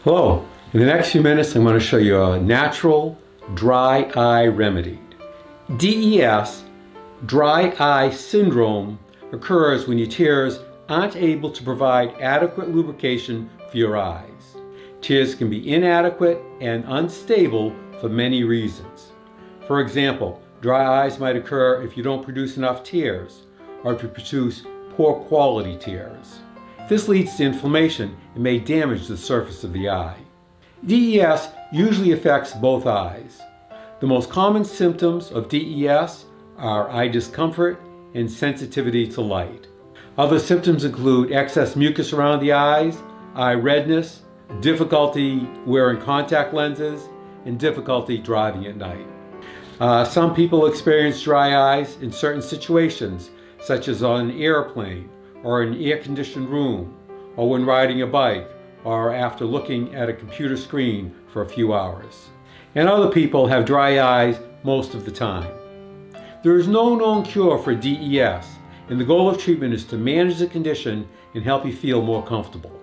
Hello, in the next few minutes I'm going to show you a natural dry eye remedy. DES, dry eye syndrome, occurs when your tears aren't able to provide adequate lubrication for your eyes. Tears can be inadequate and unstable for many reasons. For example, dry eyes might occur if you don't produce enough tears or if you produce poor quality tears. This leads to inflammation and may damage the surface of the eye. DES usually affects both eyes. The most common symptoms of DES are eye discomfort and sensitivity to light. Other symptoms include excess mucus around the eyes, eye redness, difficulty wearing contact lenses, and difficulty driving at night. Some people experience dry eyes in certain situations, such as on an airplane, or an air-conditioned room, or when riding a bike, or after looking at a computer screen for a few hours. And other people have dry eyes most of the time. There is no known cure for DES, and the goal of treatment is to manage the condition and help you feel more comfortable.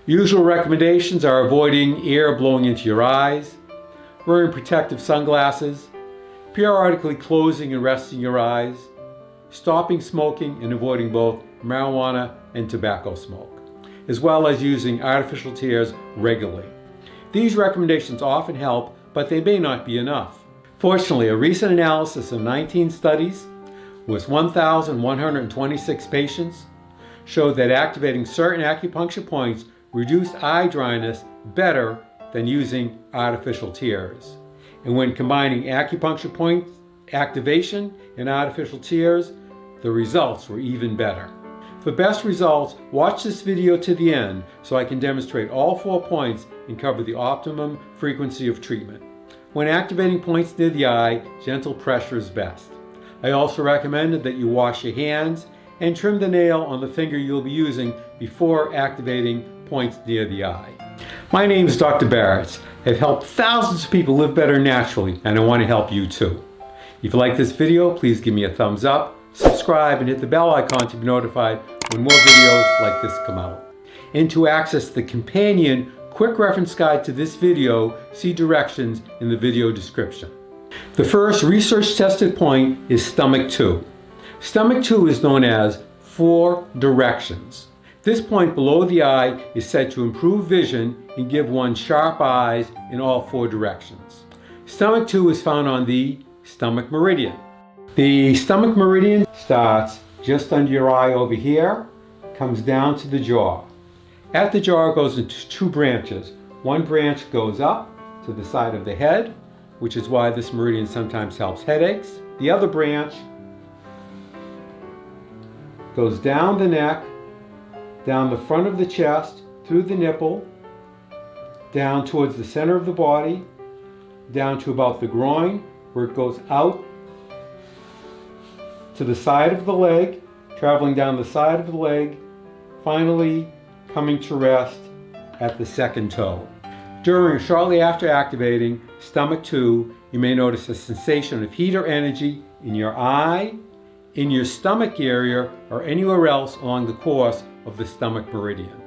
Usual recommendations are avoiding air blowing into your eyes, wearing protective sunglasses, periodically closing and resting your eyes, stopping smoking and avoiding both marijuana and tobacco smoke, as well as using artificial tears regularly. These recommendations often help, but they may not be enough. Fortunately, a recent analysis of 19 studies with 1,126 patients showed that activating certain acupuncture points reduced eye dryness better than using artificial tears. And when combining acupuncture point activation and artificial tears, the results were even better. For best results, watch this video to the end so I can demonstrate all 4 points and cover the optimum frequency of treatment. When activating points near the eye, gentle pressure is best. I also recommend that you wash your hands and trim the nail on the finger you'll be using before activating points near the eye. My name is Dr. Baritz. I've helped thousands of people live better naturally, and I want to help you too. If you like this video, please give me a thumbs up, subscribe, and hit the bell icon to be notified when more videos like this come out. And to access the companion quick reference guide to this video, see directions in the video description. The first research-tested point is stomach 2. Stomach 2 is known as 4 directions. This point below the eye is said to improve vision and give one sharp eyes in all 4 directions. Stomach 2 is found on the stomach meridian. The stomach meridian starts just under your eye over here, comes down to the jaw. At the jaw it goes into 2 branches. One branch goes up to the side of the head, which is why this meridian sometimes helps headaches. The other branch goes down the neck, down the front of the chest, through the nipple, down towards the center of the body, down to about the groin, where it goes out to the side of the leg, traveling down the side of the leg, finally coming to rest at the second toe. During or shortly after activating stomach 2, you may notice a sensation of heat or energy in your eye, in your stomach area, or anywhere else along the course of the stomach meridian.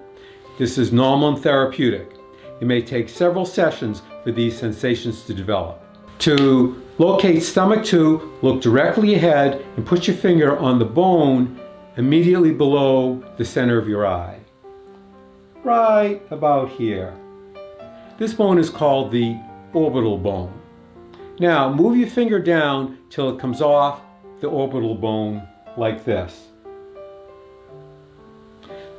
This is normal and therapeutic. It may take several sessions for these sensations to develop. To locate stomach 2, look directly ahead and put your finger on the bone immediately below the center of your eye. Right about here. This bone is called the orbital bone. Now move your finger down till it comes off the orbital bone like this.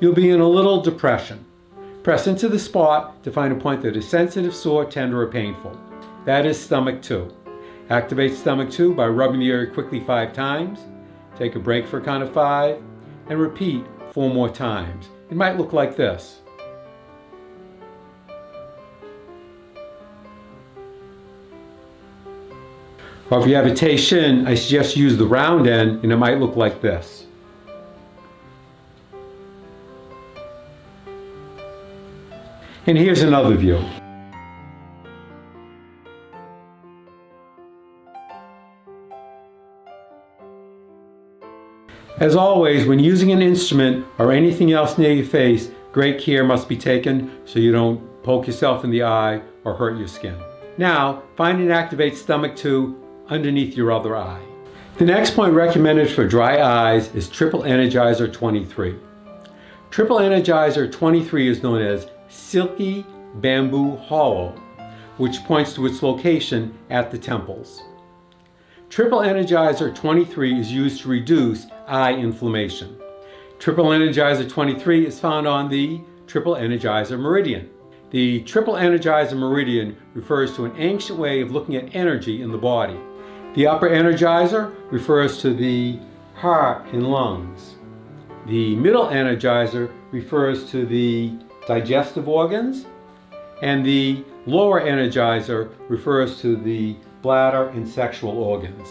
You'll be in a little depression. Press into the spot to find a point that is sensitive, sore, tender, or painful. That is stomach 2. Activate stomach 2 by rubbing the area quickly 5 times. Take a break for a count of 5 and repeat 4 more times. It might look like this. Or if you have a tei shin, I suggest use the round end and it might look like this. And here's another view. As always, when using an instrument or anything else near your face, great care must be taken so you don't poke yourself in the eye, or hurt your skin. Now, find and activate stomach 2 underneath your other eye. The next point recommended for dry eyes is Triple Energizer 23. Triple Energizer 23 is known as Silky Bamboo Hollow, which points to its location at the temples. Triple Energizer 23 is used to reduce eye inflammation. Triple Energizer 23 is found on the Triple Energizer Meridian. The Triple Energizer Meridian refers to an ancient way of looking at energy in the body. The upper Energizer refers to the heart and lungs. The middle Energizer refers to the digestive organs, and the lower Energizer refers to the bladder and sexual organs.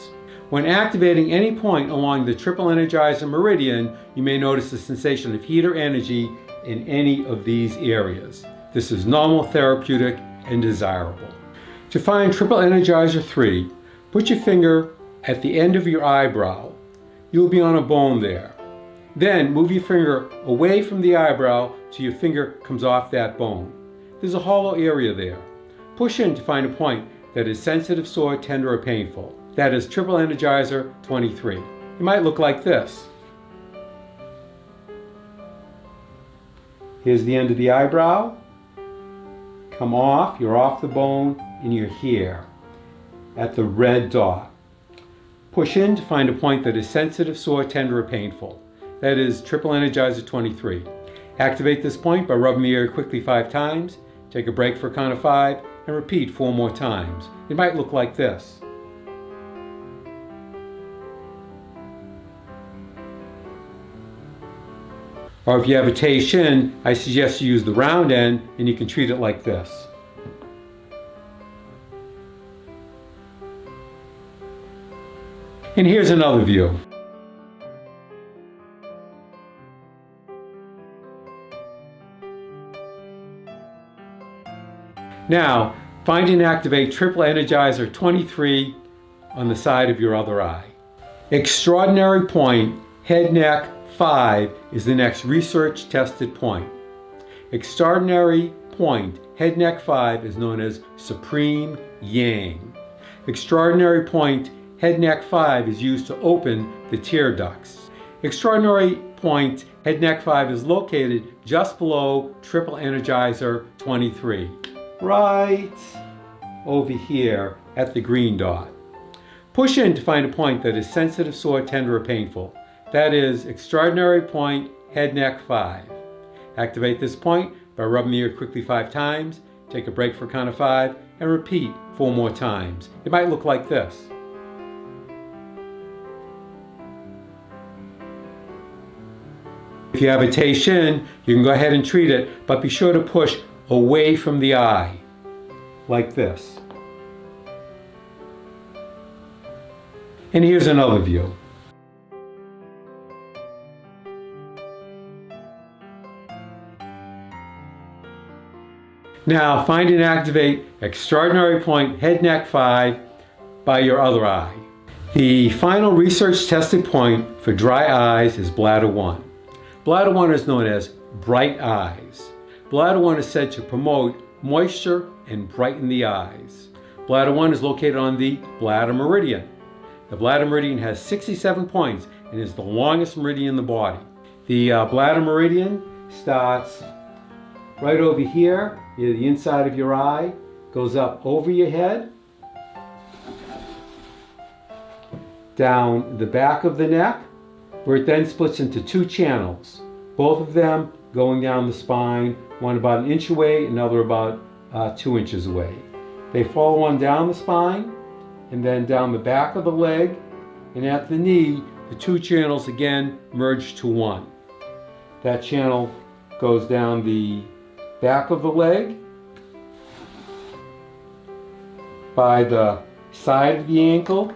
When activating any point along the Triple Energizer Meridian, you may notice a sensation of heat or energy in any of these areas. This is normal, therapeutic, and desirable. To find Triple Energizer 3, put your finger at the end of your eyebrow. You'll be on a bone there. Then move your finger away from the eyebrow till your finger comes off that bone. There's a hollow area there. Push in to find a point that is sensitive, sore, tender, or painful. That is Triple Energizer 23. It might look like this. Here's the end of the eyebrow. Come off, you're off the bone, and you're here at the red dot. Push in to find a point that is sensitive, sore, tender, or painful. That is Triple Energizer 23. Activate this point by rubbing the area quickly 5 times. Take a break for a count of 5 and repeat 4 more times. It might look like this. Or if you have a Tai Shin, I suggest you use the round end and you can treat it like this. And here's another view. Now, find and activate Triple Energizer 23 on the side of your other eye. Extraordinary point, head neck 5 is the next research tested point. Extraordinary point, head neck 5 is known as Supreme Yang. Extraordinary point, head neck 5 is used to open the tear ducts. Extraordinary point, head neck 5 is located just below Triple Energizer 23. Right over here at the green dot. Push in to find a point that is sensitive, sore, tender, or painful. That is Extraordinary point, head neck 5. Activate this point by rubbing the ear quickly 5 times, take a break for a count of 5, and repeat 4 more times. It might look like this. If you have a Tai Shin, you can go ahead and treat it, but be sure to push away from the eye, like this. And here's another view. Now find and activate Extraordinary point, head neck 5 by your other eye. The final research tested point for dry eyes is Bladder 1. Bladder 1 is known as bright eyes. Bladder 1 is said to promote moisture and brighten the eyes. Bladder 1 is located on the Bladder Meridian. The Bladder Meridian has 67 points and is the longest meridian in the body. The Bladder Meridian starts right over here, near the inside of your eye, goes up over your head, down the back of the neck, where it then splits into 2 channels, both of them going down the spine, one about 1 inch away, another about 2 inches away. They follow on down the spine, and then down the back of the leg, and at the knee, the 2 channels again merge to 1. That channel goes down the back of the leg, by the side of the ankle,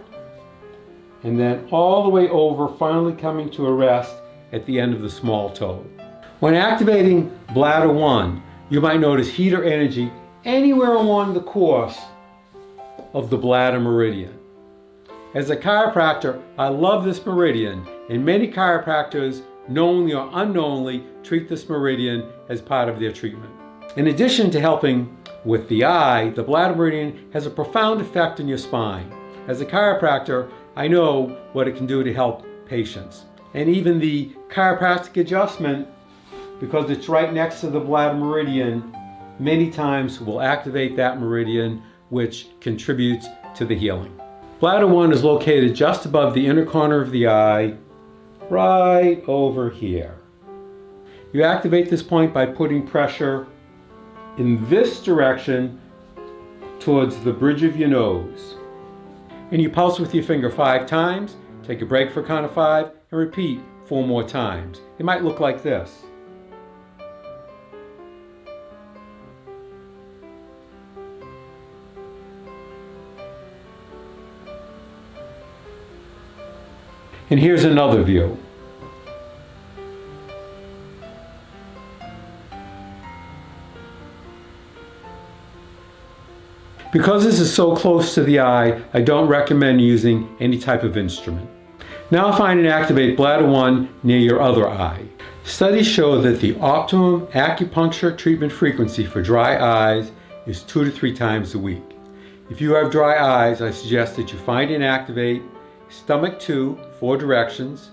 and then all the way over, finally coming to a rest at the end of the small toe. When activating Bladder 1, you might notice heat or energy anywhere along the course of the Bladder Meridian. As a chiropractor, I love this meridian, and many chiropractors, knowingly or unknowingly, treat this meridian as part of their treatment. In addition to helping with the eye, the bladder meridian has a profound effect on your spine. As a chiropractor, I know what it can do to help patients. And even the chiropractic adjustment, because it's right next to the bladder meridian, many times will activate that meridian, which contributes to the healing. Bladder 1 is located just above the inner corner of the eye, right over here. You activate this point by putting pressure in this direction towards the bridge of your nose. And you pulse with your finger 5 times, take a break for a count of 5, and repeat 4 more times. It might look like this. And here's another view. Because this is so close to the eye, I don't recommend using any type of instrument. Now find and activate bladder 1 near your other eye. Studies show that the optimum acupuncture treatment frequency for dry eyes is 2 to 3 times a week. If you have dry eyes, I suggest that you find and activate Stomach 2, 4 directions,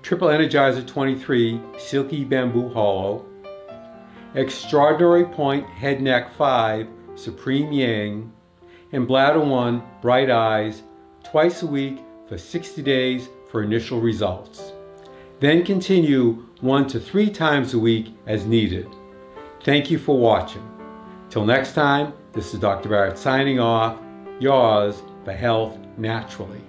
Triple Energizer 23, Silky Bamboo Hollow, Extraordinary Point Head Neck 5, Supreme Yang, and Bladder 1, Bright Eyes, twice a week for 60 days for initial results. Then continue 1 to 3 times a week as needed. Thank you for watching. Till next time, this is Dr. Baritz signing off, yours for health naturally.